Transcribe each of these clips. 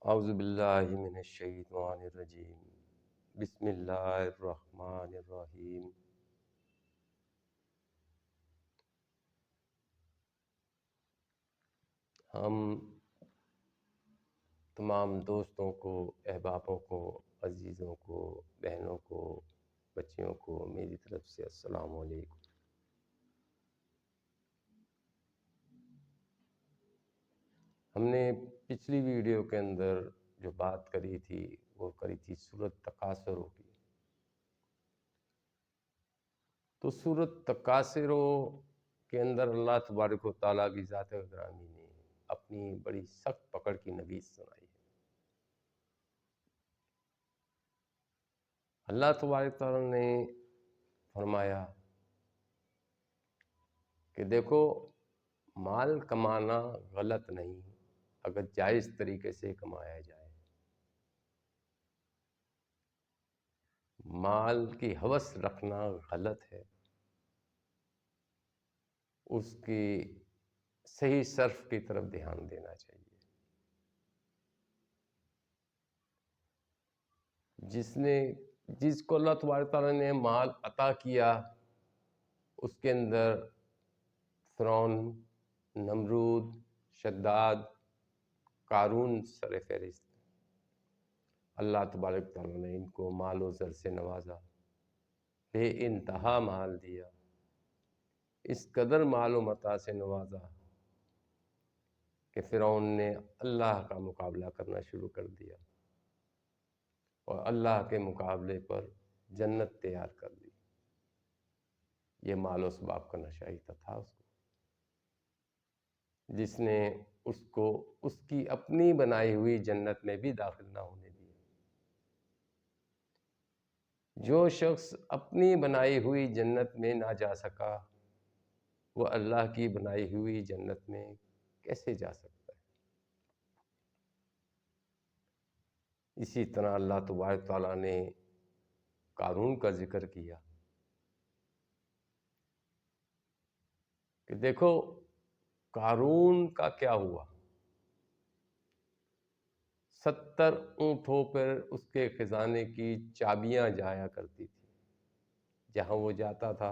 اعوذ باللہ من الشیطان الرجیم بسم اللہ الرحمن الرحیم۔ ہم تمام دوستوں کو، احبابوں کو، عزیزوں کو، بہنوں کو، بچیوں کو میری طرف سے السلام علیکم۔ ہم نے پچھلی ویڈیو کے اندر جو بات کری تھی وہ کری تھی سورۃ تکاثروں کی۔ تو سورۃ تکاثروں کے اندر اللہ تبارک و تعالیٰ کی ذات گرامی نے اپنی بڑی سخت پکڑ کی نوید سنائی ہے۔ اللہ تبارک تعالیٰ نے فرمایا کہ دیکھو، مال کمانا غلط نہیں اگر جائز طریقے سے کمایا جائے۔ مال کی ہوس رکھنا غلط ہے، اس کی صحیح صرف کی طرف دھیان دینا چاہیے۔ جس کو اللہ تبارک تعالیٰ نے مال عطا کیا، اس کے اندر فرعون، نمرود، شداد، قارون سر فہرست۔ اللہ تبارک تعالیٰ نے ان کو مال و زر سے نوازا، بے انتہا مال دیا، اس قدر مال و متاع سے نوازا کہ فرعون نے اللہ کا مقابلہ کرنا شروع کر دیا اور اللہ کے مقابلے پر جنت تیار کر دی۔ یہ مال و اسباب کا نشہ ہی تھا اس کو، جس نے اس کو اس کی اپنی بنائی ہوئی جنت میں بھی داخل نہ ہونے دیا۔ جو شخص اپنی بنائی ہوئی جنت میں نہ جا سکا، وہ اللہ کی بنائی ہوئی جنت میں کیسے جا سکتا ہے؟ اسی طرح اللہ تبارک تعالیٰ نے قارون کا ذکر کیا کہ دیکھو قارون کا کیا ہوا۔ 70 اونٹوں پر اس کے خزانے کی چابیاں جایا کرتی تھی، جہاں وہ جاتا تھا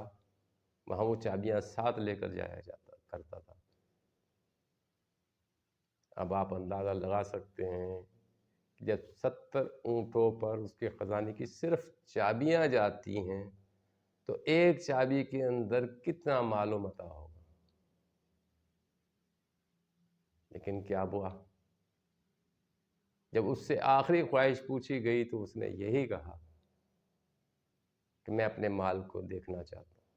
وہاں وہ چابیاں ساتھ لے کر جایا جاتا کرتا تھا۔ اب آپ اندازہ لگا سکتے ہیں کہ جب 70 اونٹوں پر اس کے خزانے کی صرف چابیاں جاتی ہیں تو ایک چابی کے اندر کتنا مال و متاع ہوگا۔ لیکن کیا ہوا؟ جب اس سے آخری خواہش پوچھی گئی تو اس نے یہی کہا کہ میں اپنے مال کو دیکھنا چاہتا ہوں۔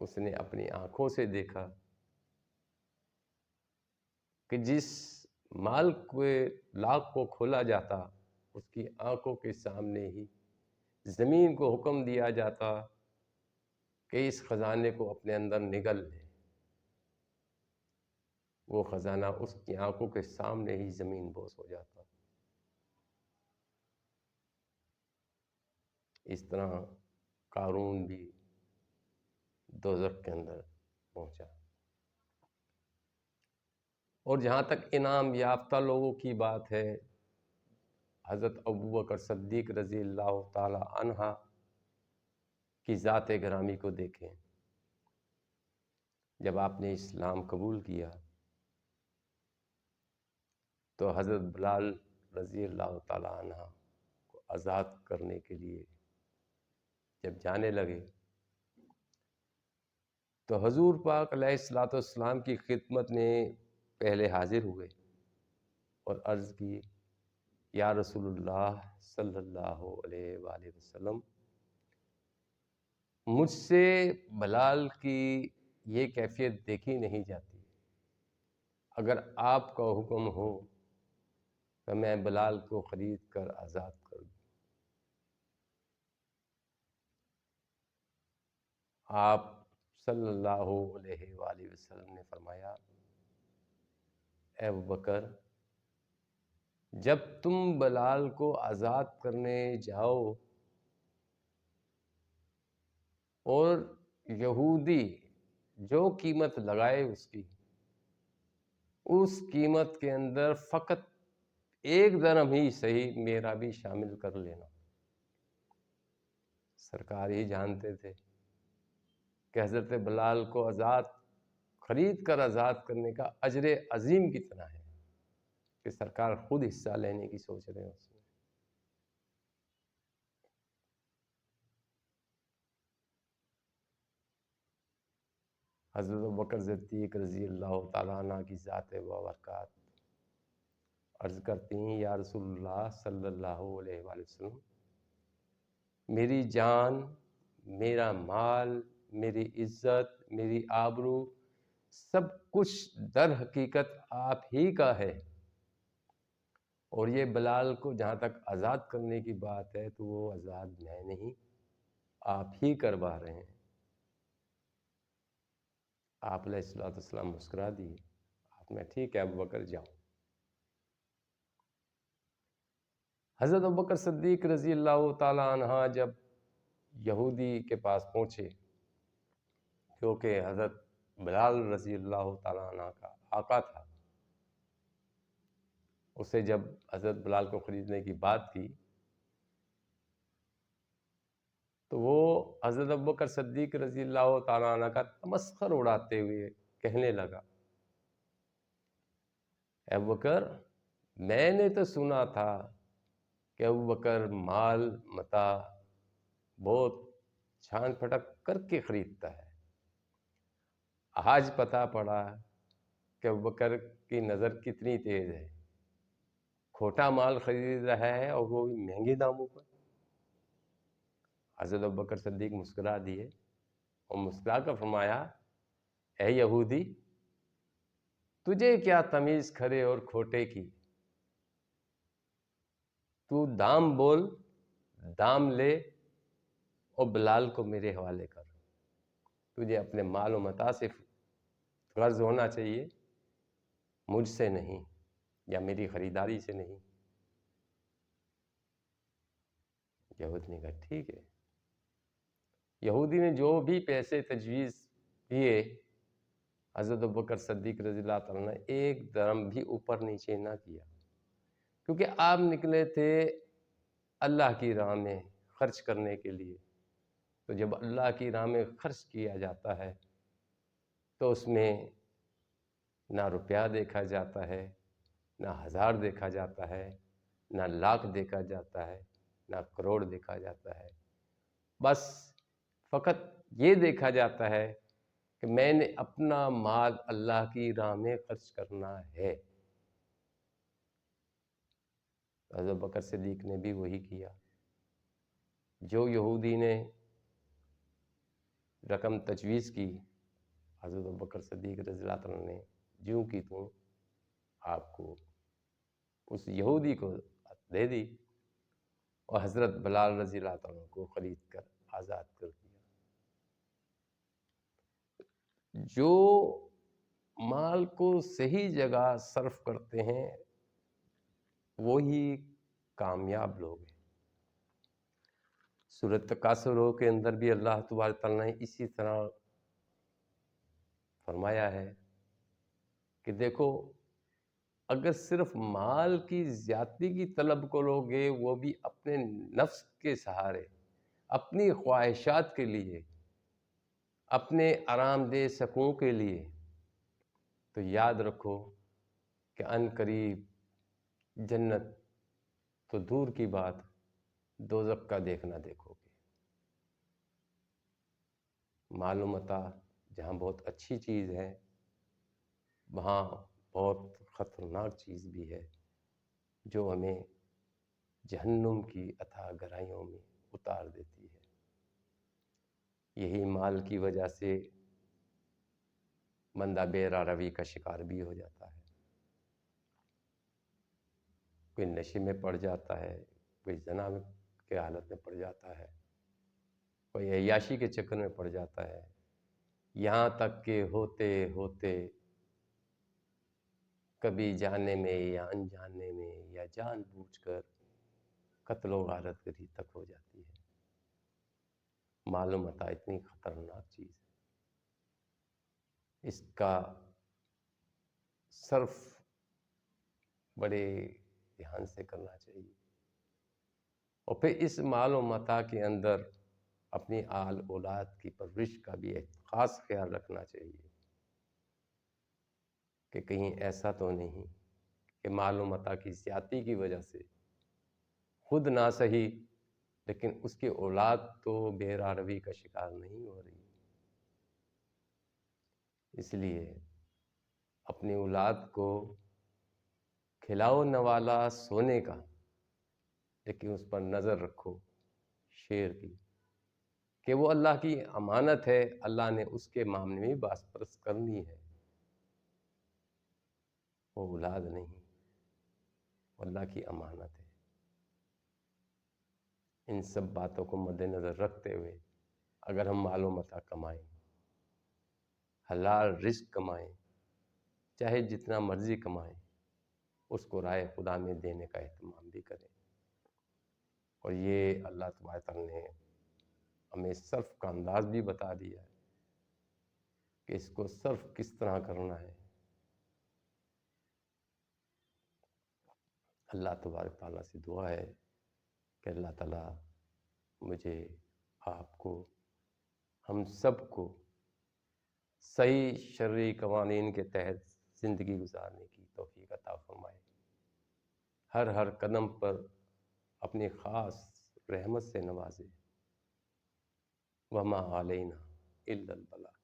اس نے اپنی آنکھوں سے دیکھا کہ جس مال کے لاک کو کھولا جاتا، اس کی آنکھوں کے سامنے ہی زمین کو حکم دیا جاتا کہ اس خزانے کو اپنے اندر نگل لے۔ وہ خزانہ اس کی آنکھوں کے سامنے ہی زمین بوس ہو جاتا۔ اس طرح قارون بھی دوزخ کے اندر پہنچا۔ اور جہاں تک انعام یافتہ لوگوں کی بات ہے، حضرت ابوبکر صدیق رضی اللہ تعالی عنہ کی ذات گرامی کو دیکھیں۔ جب آپ نے اسلام قبول کیا تو حضرت بلال رضی اللہ تعالی عنہ کو آزاد کرنے کے لیے جب جانے لگے تو حضور پاک علیہ الصلوۃ والسلام کی خدمت میں پہلے حاضر ہوئے اور عرض کی، یا رسول اللہ صلی اللہ علیہ وآلہ وسلم، مجھ سے بلال کی یہ کیفیت دیکھی نہیں جاتی، اگر آپ کا حکم ہو تو میں بلال کو خرید کر آزاد کر دوں۔ آپ صلی اللہ علیہ وآلہ وسلم نے فرمایا، اے ابوبکر، جب تم بلال کو آزاد کرنے جاؤ اور یہودی جو قیمت لگائے اس کی، اس قیمت کے اندر فقط 1 درہم ہی صحیح میرا بھی شامل کر لینا۔ سرکار ہی جانتے تھے کہ حضرت بلال کو خرید کر آزاد کرنے کا اجر عظیم کتنا ہے، کہ سرکار خود حصہ لینے کی سوچ رہے ہیں اس میں۔ حضرت ابوبکر صدیق رضی اللہ تعالیٰ عنہ کی ذات بابرکات عرض کرتی ہیں، یا رسول اللہ صلی اللہ علیہ وآلہ وسلم، میری جان، میرا مال، میری عزت، میری آبرو، سب کچھ در حقیقت آپ ہی کا ہے، اور یہ بلال کو جہاں تک آزاد کرنے کی بات ہے تو وہ آزاد میں نہیں، آپ ہی کروا رہے ہیں۔ آپ علیہ السلام مسکرا دیے، آپ نے ٹھیک ہے ابوبکر جاؤ۔ حضرت ابوبکر صدیق رضی اللہ تعالیٰ عنہ جب یہودی کے پاس پہنچے، کیونکہ حضرت بلال رضی اللہ تعالیٰ عنہ کا آقا تھا، اسے جب حضرت بلال کو خریدنے کی بات کی تو وہ حضرت ابوبکر صدیق رضی اللہ تعالیٰ عنہ کا تمسخر اڑاتے ہوئے کہنے لگا، اے ابوبکر، میں نے تو سنا تھا کہ ابوبکر مال متاع بہت چھان پھٹک کر کے خریدتا ہے، آج پتہ پڑا کہ ابوبکر کی نظر کتنی تیز ہے، کھوٹا مال خرید رہا ہے اور وہ بھی مہنگے داموں پر۔ حضرت ابوبکر صدیق مسکرا دیے اور مسکرا کر فرمایا، اے یہودی، تجھے کیا تمیز کھرے اور کھوٹے کی، تو دام بول، دام لے اور بلال کو میرے حوالے کر۔ تجھے اپنے مال و متاع سے غرض ہونا چاہیے، مجھ سے نہیں، یا میری خریداری سے نہیں۔ یہودی نے کہا ٹھیک ہے۔ یہودی نے جو بھی پیسے تجویز کیے، حضرت ابوبکر صدیق رضی اللہ تعالیٰ نے 1 درہم بھی اوپر نیچے نہ کیا، کیونکہ آپ نکلے تھے اللہ کی راہ میں خرچ کرنے کے لیے۔ تو جب اللہ کی راہ میں خرچ کیا جاتا ہے تو اس میں نہ روپیہ دیکھا جاتا ہے، نہ ہزار دیکھا جاتا ہے، نہ لاکھ دیکھا جاتا ہے، نہ کروڑ دیکھا جاتا ہے، بس فقط یہ دیکھا جاتا ہے کہ میں نے اپنا مال اللہ کی راہ میں خرچ کرنا ہے۔ حضرت بکر صدیق نے بھی وہی کیا۔ جو یہودی نے رقم تجویز کی، حضرت بکر صدیق رضی اللہ عنہ نے جوں کی توں آپ کو اس یہودی کو دے دی، اور حضرت بلال رضی اللہ عنہ کو خرید کر آزاد کر دیا۔ جو مال کو صحیح جگہ صرف کرتے ہیں وہی کامیاب لوگ ہیں۔ سورۃ تکاثر کے اندر بھی اللہ تبارک تعالیٰ نے اسی طرح فرمایا ہے کہ دیکھو، اگر صرف مال کی زیادتی کی طلب کرو گے، وہ بھی اپنے نفس کے سہارے، اپنی خواہشات کے لیے، اپنے آرام دہ سکون کے لیے، تو یاد رکھو کہ ان قریب جنت تو دور کی بات، دوزخ کا دیکھنا دیکھو گے۔ مال و متاع جہاں بہت اچھی چیز ہے، وہاں بہت خطرناک چیز بھی ہے جو ہمیں جہنم کی اتھاہ گہرائیوں میں اتار دیتی ہے۔ یہی مال کی وجہ سے بندہ بے راہ روی کا شکار بھی ہو جاتا ہے، کوئی نشے میں پڑ جاتا ہے، کوئی زنا کے حالت میں پڑ جاتا ہے، کوئی عیاشی کے چکر میں پڑ جاتا ہے، یہاں تک کہ ہوتے ہوتے کبھی جانے میں یا انجانے میں یا جان بوجھ کر قتل و غارت گری تک ہو جاتی ہے۔ مال و متاع اتنی خطرناک چیز ہے، اس کا صرف بڑے دھیان سے کرنا چاہیے، اور پھر اس مال و متاع کے اندر اپنی آل اولاد کی پرورش کا بھی ایک خاص خیال رکھنا چاہیے کہ کہیں ایسا تو نہیں کہ مال و متاع کی زیادتی کی وجہ سے خود نہ صحیح لیکن اس کی اولاد تو بے راہ روی کا شکار نہیں ہو رہی۔ اس لیے اپنی اولاد کو کھلاؤ نوالا سونے کا، لیکن اس پر نظر رکھو شیر کی، کہ وہ اللہ کی امانت ہے، اللہ نے اس کے معاملے میں باس پرست کرنی ہے، وہ اولاد نہیں، وہ اللہ کی امانت ہے۔ ان سب باتوں کو مد نظر رکھتے ہوئے اگر ہم مال و متاع کمائیں، حلال رزق کمائیں، چاہے جتنا مرضی کمائیں، اس کو رائے خدا میں دینے کا اہتمام بھی کریں۔ اور یہ اللہ تبارک تعالیٰ نے ہمیں صرف کا انداز بھی بتا دیا ہے کہ اس کو صرف کس طرح کرنا ہے۔ اللہ تبارک تعالیٰ سے دعا ہے کہ اللہ تعالیٰ مجھے، آپ کو، ہم سب کو صحیح شرعی قوانین کے تحت زندگی گزارنے کی توفیق عطا فرمائے، ہر قدم پر اپنی خاص رحمت سے نوازے۔ وما علینا الا البلاغ۔